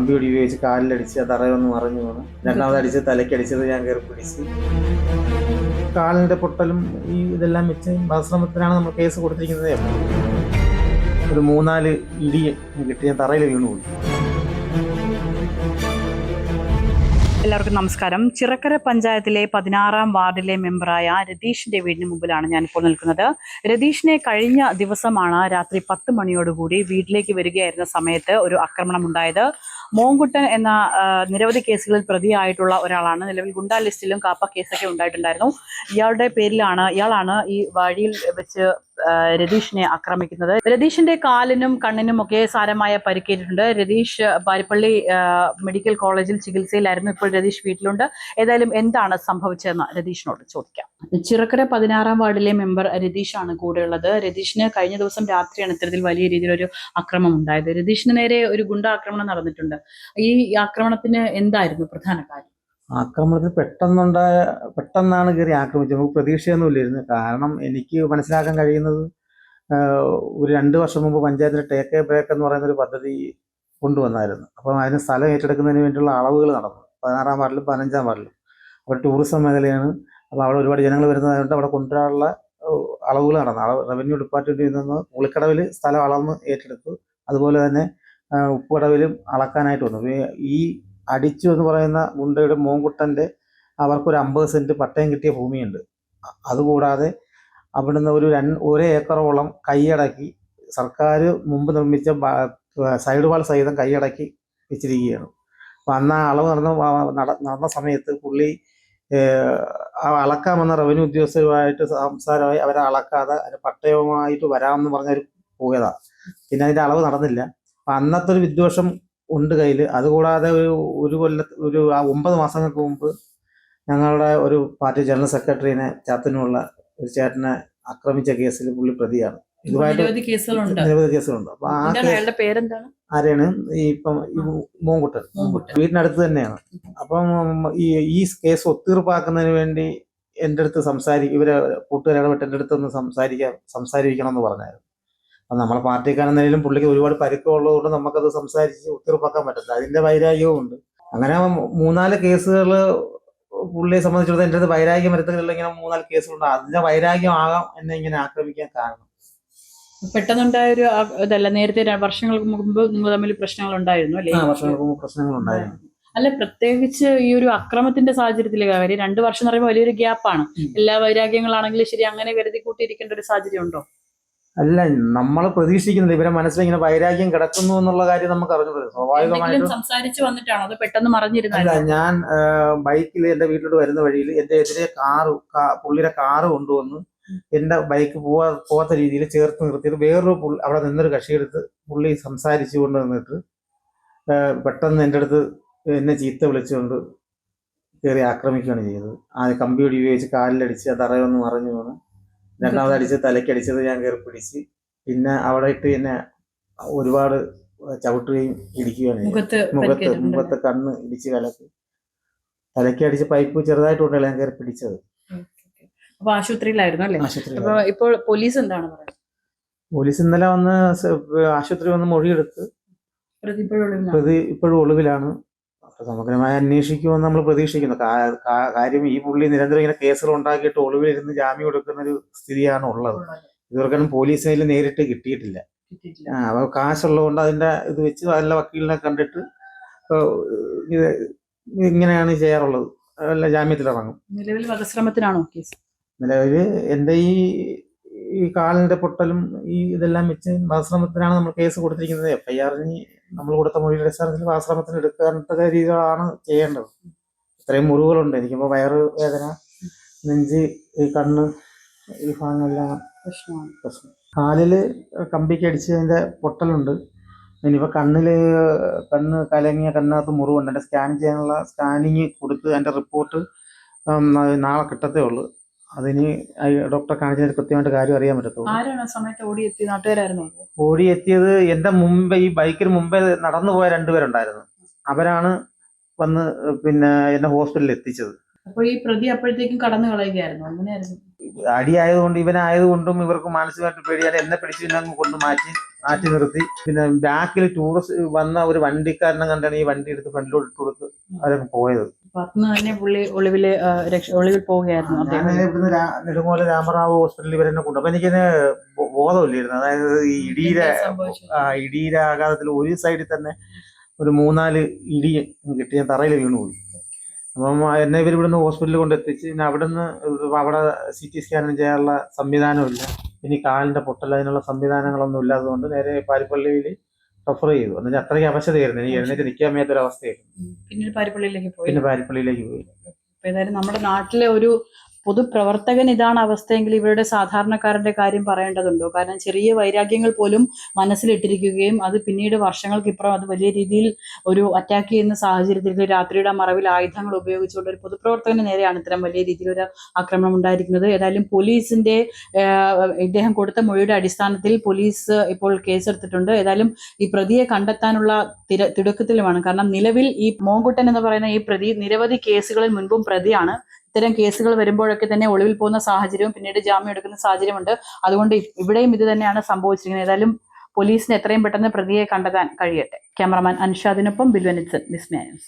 കമ്പി ഉപയോഗിച്ച് കാലിലടിച്ച് തറയൊന്ന് മറിഞ്ഞു വീണ്. രണ്ടാമത് അടിച്ച് തലയ്ക്കടിച്ചത് ഞാൻ കയറി പിടിച്ച്. കാലിന്റെ പൊട്ടലും ഈ ഇതെല്ലാം വെച്ച് വധശ്രമത്തിനാണ് നമ്മൾ കേസ് കൊടുത്തിരിക്കുന്നത്. ഒരു 3-4 ഇടി കിട്ടി, ഞാൻ തറയിൽ വീണുപോയി. എല്ലാവർക്കും നമസ്കാരം. ചിറക്കര പഞ്ചായത്തിലെ 16-ാം വാർഡിലെ മെമ്പറായ രതീഷിന്റെ വീടിന് മുമ്പിലാണ് ഞാനിപ്പോൾ നിൽക്കുന്നത്. രതീഷിനെ കഴിഞ്ഞ ദിവസമാണ് രാത്രി 10 മണിയോടുകൂടി വീട്ടിലേക്ക് വരികയായിരുന്ന സമയത്ത് ഒരു ആക്രമണം ഉണ്ടായത്. മോങ്കുട്ടൻ എന്ന നിരവധി കേസുകളിൽ പ്രതിയായിട്ടുള്ള ഒരാളാണ്. നിലവിൽ ഗുണ്ടാ ലിസ്റ്റിലും കാപ്പ കേസൊക്കെ ഉണ്ടായിട്ടുണ്ടായിരുന്നു. ഇയാളാണ് ഈ വഴിയിൽ വെച്ച് രതീഷിനെ ആക്രമിക്കുന്നത്. രതീഷിന്റെ കാലിനും കണ്ണിനും ഒക്കെ സാരമായ പരിക്കേറ്റിട്ടുണ്ട്. രതീഷ് പാരിപ്പള്ളി മെഡിക്കൽ കോളേജിൽ ചികിത്സയിലായിരുന്നു. ഇപ്പോൾ രതീഷ് വീട്ടിലുണ്ട്. ഏതായാലും എന്താണ് സംഭവിച്ചതെന്ന് രതീഷിനോട് ചോദിക്കാം. ചിറക്കര 16-ാം വാർഡിലെ മെമ്പർ രതീഷാണ് കൂടെയുള്ളത്. രതീഷിന് കഴിഞ്ഞ ദിവസം രാത്രിയാണ് ഇത്തരത്തിൽ വലിയ രീതിയിലൊരു ആക്രമണം ഉണ്ടായത്. രതീഷിന് നേരെ ഒരു ഗുണ്ട ആക്രമണം നടന്നിട്ടുണ്ട്. ഈ ആക്രമണത്തിന് എന്തായിരുന്നു പ്രധാന കാര്യം? ആക്രമണത്തിൽ പെട്ടെന്നാണ് കയറി ആക്രമിച്ചത്. നമുക്ക് പ്രതീക്ഷയൊന്നുമില്ലായിരുന്നു. കാരണം എനിക്ക് മനസ്സിലാക്കാൻ കഴിയുന്നത്, ഒരു 2 വർഷം മുമ്പ് പഞ്ചായത്തിൽ ടേക്ക് എ ബ്രേക്ക് എന്ന് പറയുന്ന ഒരു പദ്ധതി കൊണ്ടുവന്നായിരുന്നു. അപ്പം അതിന് സ്ഥലം ഏറ്റെടുക്കുന്നതിന് വേണ്ടിയുള്ള അളവുകൾ നടന്നു 16-ാം വാർഡിലും 15-ാം വാർഡിലും. അവിടെ ടൂറിസം മേഖലയാണ്. അപ്പോൾ അവിടെ ഒരുപാട് ജനങ്ങൾ വരുന്നതായതുകൊണ്ട് അവിടെ കൊണ്ടുവരാനുള്ള അളവുകൾ നടന്നു. റവന്യൂ ഡിപ്പാർട്ട്മെന്റിൽ നിന്ന് പുളിക്കടവിൽ സ്ഥലം അളന്ന് ഏറ്റെടുത്തു. അതുപോലെ തന്നെ ഉപ്പുകടവിലും അളക്കാനായിട്ട് വന്നു. ഈ അടിച്ചു എന്ന് പറയുന്ന ഗുണ്ടയുടെ മോങ്കുട്ടൻ്റെ അവർക്കൊരു 50 സെന്റ് പട്ടയം കിട്ടിയ ഭൂമിയുണ്ട്. അതുകൂടാതെ അവിടുന്ന് ഒരു 1 ഏക്കറോളം കൈയടക്കി സർക്കാർ മുമ്പ് നിർമ്മിച്ച സൈഡ് വാൾ സഹിതം കൈയടക്കി വെച്ചിരിക്കുകയാണ്. അപ്പം അന്ന് ആ അളവ് നടന്ന സമയത്ത് പുള്ളി അളക്കാമെന്ന റവന്യൂ ഉദ്യോഗസ്ഥരുമായിട്ട് സംസാരമായി അവരെ അളക്കാതെ അതിന് പട്ടയവുമായിട്ട് വരാമെന്ന് പറഞ്ഞൊരു പോയതാണ്. പിന്നെ അതിൻ്റെ അളവ് നടന്നില്ല. അപ്പം അന്നത്തെ ഒരു വിദ്വേഷം ഉണ്ട് കയ്യിൽ. അതുകൂടാതെ ഒരു 9 മാസങ്ങൾക്ക് മുമ്പ് ഞങ്ങളുടെ ഒരു പാർട്ടി ജനറൽ സെക്രട്ടറിനെ ചാത്തനുള്ള ഒരു ചേട്ടനെ ആക്രമിച്ച കേസിൽ പുള്ളി പ്രതിയാണ്. ഇതുമായിട്ട് നിരവധി കേസുകളുണ്ട്. അപ്പൊ ആരെയാണ് ഇപ്പം മോങ്കുട്ടൻ വീടിനടുത്ത് തന്നെയാണ്. അപ്പം ഈ കേസ് ഒത്തീർപ്പാക്കുന്നതിന് വേണ്ടി എൻ്റെ അടുത്ത് ഇവരെ കൂട്ടുകാരിടപെട്ട് എൻ്റെ അടുത്തൊന്ന് സംസാരിക്കണം എന്ന് പറഞ്ഞായിരുന്നു. അപ്പം നമ്മളെ പാർട്ടിക്കാരെന്നതിലും പുള്ളിക്ക് ഒരുപാട് പരിക്കുള്ളതുകൊണ്ട് നമുക്കത് സംസാരിച്ച് ഒത്തീർപ്പാക്കാൻ പറ്റില്ല. അതിൻ്റെ വൈരാഗ്യവും ഉണ്ട്. അങ്ങനെ 3-4 കേസുകൾ പുള്ളിയെ സംബന്ധിച്ചിടത്തോളം എൻ്റെ അടുത്ത് വൈരാഗ്യം വരുത്തുകളിൽ ഇങ്ങനെ 3-4 കേസുകളുണ്ട്. അതിൻ്റെ വൈരാഗ്യം ആകാം എന്നെ ഇങ്ങനെ ആക്രമിക്കാൻ കാരണം. പെട്ടെന്നുണ്ടായ ഒരു ഇതല്ല, നേരത്തെ വർഷങ്ങൾക്ക് മുമ്പ് നിങ്ങൾ തമ്മിൽ പ്രശ്നങ്ങൾ ഉണ്ടായിരുന്നു അല്ലേ? വർഷങ്ങൾക്ക് മുമ്പ് പ്രശ്നങ്ങൾ ഉണ്ടായിരുന്നു. അല്ല, പ്രത്യേകിച്ച് ഈ ഒരു അക്രമത്തിന്റെ സാഹചര്യത്തിലെ കാര്യം 2 വർഷം എന്ന് പറയുമ്പോൾ വലിയൊരു ഗ്യാപ്പാണ്. എല്ലാ വൈരാഗ്യങ്ങളാണെങ്കിലും ശരി, അങ്ങനെ കരുതി കൂട്ടിയിരിക്കേണ്ട ഒരു സാഹചര്യം ഉണ്ടോ? അല്ല, നമ്മൾ പ്രതീക്ഷിക്കുന്നില്ല ഇവരെ മനസ്സിൽ ഇങ്ങനെ വൈരാഗ്യം കിടക്കുന്നു എന്നുള്ള കാര്യം നമുക്ക് അറിഞ്ഞു. സ്വാഭാവികമായിട്ടും സംസാരിച്ചു വന്നിട്ടാണോ അത് പെട്ടെന്ന് മറിഞ്ഞിരുന്നില്ല? അല്ല, ഞാൻ ബൈക്കിൽ എന്റെ വീട്ടിലോട്ട് വരുന്ന വഴിയിൽ എന്റെ എതിരെ പുള്ളിയുടെ കാറ് കൊണ്ടുവന്ന് എന്റെ ബൈക്ക് പോവാത്ത രീതിയിൽ ചേർത്ത് നിർത്തിയിട്ട് വേറൊരു അവിടെ നിന്നൊരു കക്ഷിയെടുത്ത് പുള്ളി സംസാരിച്ചു കൊണ്ട് നിന്നിട്ട് പെട്ടെന്ന് എൻ്റെ അടുത്ത് എന്നെ ചീത്ത വിളിച്ചുകൊണ്ട് കയറി ആക്രമിക്കുകയാണ് ചെയ്തത്. കമ്പി ഉപയോഗിച്ച് കാലിലടിച്ച് തറയൊന്ന് മറിഞ്ഞു വീണ്. രണ്ടാമത് അടിച്ച് തലയ്ക്കടിച്ചത് ഞാൻ കയറി പിടിച്ച്. പിന്നെ അവിടെ ഇട്ട് എന്നെ ഒരുപാട് ചവിട്ടുകയും ഇടിക്കുകയാണ് ചെയ്തത്. മുഖത്ത് കണ്ണ് ഇടിച്ച് കലക്കി തലയ്ക്കടിച്ച് പൈപ്പ് ചെറുതായിട്ടുണ്ടല്ലോ ഞാൻ കയറി പിടിച്ചത്. അപ്പൊ ആശുപത്രിയിലായിരുന്നു അല്ലേ? ഇപ്പോൾ പോലീസ് എന്താണ് പറയുന്നത്? പോലീസ് ഇന്നലെ വന്ന് ആശുപത്രി വന്ന് മൊഴിയെടുത്ത് പ്രതി ഇപ്പോഴും ഒളിവിലാണ്. സമഗ്രമായി അന്വേഷിക്കുമെന്ന് നമ്മൾ പ്രതീക്ഷിക്കുന്നു. കാര്യം ഈ പുള്ളി നിരന്തരം ഇങ്ങനെ കേസുകൾ ഉണ്ടാക്കിയിട്ട് ഒളിവിലിരുന്ന് ജാമ്യം എടുക്കുന്ന ഒരു സ്ഥിതിയാണ് ഉള്ളത്. ഇവർക്കൊന്നും പോലീസിൽ നേരിട്ട് കിട്ടിയിട്ടില്ല. അവർ കാശുള്ളതുകൊണ്ട് അതിന്റെ ഇത് വെച്ച് നല്ല വക്കീലിനെ കണ്ടിട്ട് ഇങ്ങനെയാണ് ചെയ്യാറുള്ളത്. അല്ല, ജാമ്യത്തിലിറങ്ങും. നിലവിൽ വധശ്രമത്തിനാണോ കേസ്? നിലവിൽ എൻ്റെ ഈ കാലിന്റെ പൊട്ടലും ഇതെല്ലാം വെച്ച് വധശ്രമത്തിനാണ് നമ്മൾ കേസ് കൊടുത്തിരിക്കുന്നത്. FIR-ന് നമ്മൾ കൊടുത്ത മൊഴിയുടെ അടിസ്ഥാനത്തിൽ വധശ്രമത്തിന് എടുക്കാത്ത രീതികളാണ് ചെയ്യേണ്ടത്. ഇത്രയും മുറിവുകളുണ്ട്. എനിക്കിപ്പോൾ വയറ് വേദന, നെഞ്ച്, ഈ കണ്ണ്, ഈ ഭാഗങ്ങളെല്ലാം പ്രശ്നം. കാലില് കമ്പിക്ക് അടിച്ചതിന്റെ പൊട്ടലുണ്ട്. ഇനിയിപ്പോൾ കണ്ണ് കലങ്ങിയ കണ്ണകത്ത് മുറിവുണ്ട്. എൻ്റെ സ്കാനിങ് കൊടുത്ത് അതിൻ്റെ റിപ്പോർട്ട് നാളെ കിട്ടത്തേ ഉള്ളൂ. അതിന് ഡോക്ടറെ കാണിച്ചതിന് കൃത്യമായിട്ട് കാര്യം അറിയാൻ പറ്റത്തുള്ളൂ. ഓടിയെത്തിയത് എൻ്റെ മുമ്പേ ഈ ബൈക്കിന് മുമ്പേ നടന്നു പോയ 2 പേരുണ്ടായിരുന്നു. അവരാണ് വന്ന് പിന്നെ എന്നെ ഹോസ്പിറ്റലിൽ എത്തിച്ചത്. അപ്പോൾ ഈ പ്രതി അപ്പോഴത്തേക്കും കടന്നു കളയുകയായിരുന്നു? അങ്ങനെയായിരുന്നു. അടിയായതുകൊണ്ട് ഇവനായതുകൊണ്ടും ഇവർക്ക് മാനസികമായിട്ട് പേടിയാൽ എന്നെ പിടിച്ച് പിന്നെ അങ്ങ് കൊണ്ട് മാറ്റി നിർത്തി. പിന്നെ ബാക്കിൽ ടൂറിസ്റ്റ് വന്ന ഒരു വണ്ടിക്കാരനെ കണ്ടാണ് ഈ വണ്ടി എടുത്ത് ഫ്രണ്ടിലോട്ട് ഇട്ട് കൊടുത്ത് അവരങ്ങ് പോയത്. അന്ന് തന്നെ പുള്ളി ഒളിവിൽ പോവുകയായിരുന്നു. ഞാൻ ഇവിടുന്ന് നെടുങ്ങോല രാമറാവു ഹോസ്പിറ്റലിൽ ഇവരെന്നെ കൊണ്ടു. അപ്പൊ എനിക്കിന് ബോധമില്ലായിരുന്നു. അതായത് ഈ ഇടിയുടെ ആഘാതത്തിൽ ഒരു സൈഡിൽ തന്നെ ഒരു 3-4 ഇടി കിട്ടി. ഞാൻ തറയിൽ വീണുപോയി. അപ്പം എന്നെ ഇവർ ഇവിടുന്ന് ഹോസ്പിറ്റലിൽ കൊണ്ട് എത്തിച്ച് പിന്നെ അവിടെ CT സ്കാനും ചെയ്യാനുള്ള സംവിധാനമില്ല. ഇനി കാലിന്റെ പൊട്ടൽ അതിനുള്ള സംവിധാനങ്ങളൊന്നും ഇല്ലാത്തതുകൊണ്ട് നേരെ പാരിപ്പള്ളിയിൽ റെഫർ ചെയ്തു. എന്നുവെച്ചാൽ അത്രയ്ക്ക് അവശതയായിരുന്നു. എനിക്ക് എഴുന്നേറ്റ് നിൽക്കാൻ മേത്തൊരവസ്ഥയായിരുന്നു. പിന്നെ പാരിപ്പള്ളിയിലേക്ക് പോയി. ഏതായാലും നമ്മുടെ നാട്ടിലെ ഒരു പൊതുപ്രവർത്തകൻ ഇതാണ് അവസ്ഥയെങ്കിൽ ഇവരുടെ സാധാരണക്കാരന്റെ കാര്യം പറയേണ്ടതുണ്ടോ? കാരണം ചെറിയ വൈരാഗ്യങ്ങൾ പോലും മനസ്സിലിട്ടിരിക്കുകയും അത് പിന്നീട് വർഷങ്ങൾക്കിപ്പുറം അത് വലിയ രീതിയിൽ ഒരു അറ്റാക്ക് ചെയ്യുന്ന സാഹചര്യത്തിൽ രാത്രിയുടെ മറവിൽ ആയുധങ്ങൾ ഉപയോഗിച്ചുകൊണ്ട് ഒരു പൊതുപ്രവർത്തകന് നേരെയാണ് ഇത്തരം വലിയ രീതിയിലൊരു ആക്രമണം ഉണ്ടായിരിക്കുന്നത്. ഏതായാലും പോലീസിന്റെ ഇദ്ദേഹം കൊടുത്ത മൊഴിയുടെ അടിസ്ഥാനത്തിൽ പോലീസ് ഇപ്പോൾ കേസെടുത്തിട്ടുണ്ട്. ഏതായാലും ഈ പ്രതിയെ കണ്ടെത്താനുള്ള തിടുക്കത്തിലുമാണ്. കാരണം നിലവിൽ ഈ മോങ്കുട്ടൻ എന്ന് പറയുന്ന ഈ പ്രതി നിരവധി കേസുകളിൽ മുൻപും പ്രതിയാണ്. ഇത്തരം കേസുകൾ വരുമ്പോഴൊക്കെ തന്നെ ഒളിവിൽ പോകുന്ന സാഹചര്യവും പിന്നീട് ജാമ്യം എടുക്കുന്ന സാഹചര്യമുണ്ട്. അതുകൊണ്ട് ഇവിടെയും ഇത് തന്നെയാണ് സംഭവിച്ചിരിക്കുന്നത്. ഏതായാലും പോലീസിന് എത്രയും പെട്ടെന്ന് പ്രതിയെ കണ്ടെത്താൻ കഴിയട്ടെ. ക്യാമറമാൻ അൻഷാദിനൊപ്പം ബിൽവനിത്സൻ, വിസ്മയ ന്യൂസ്.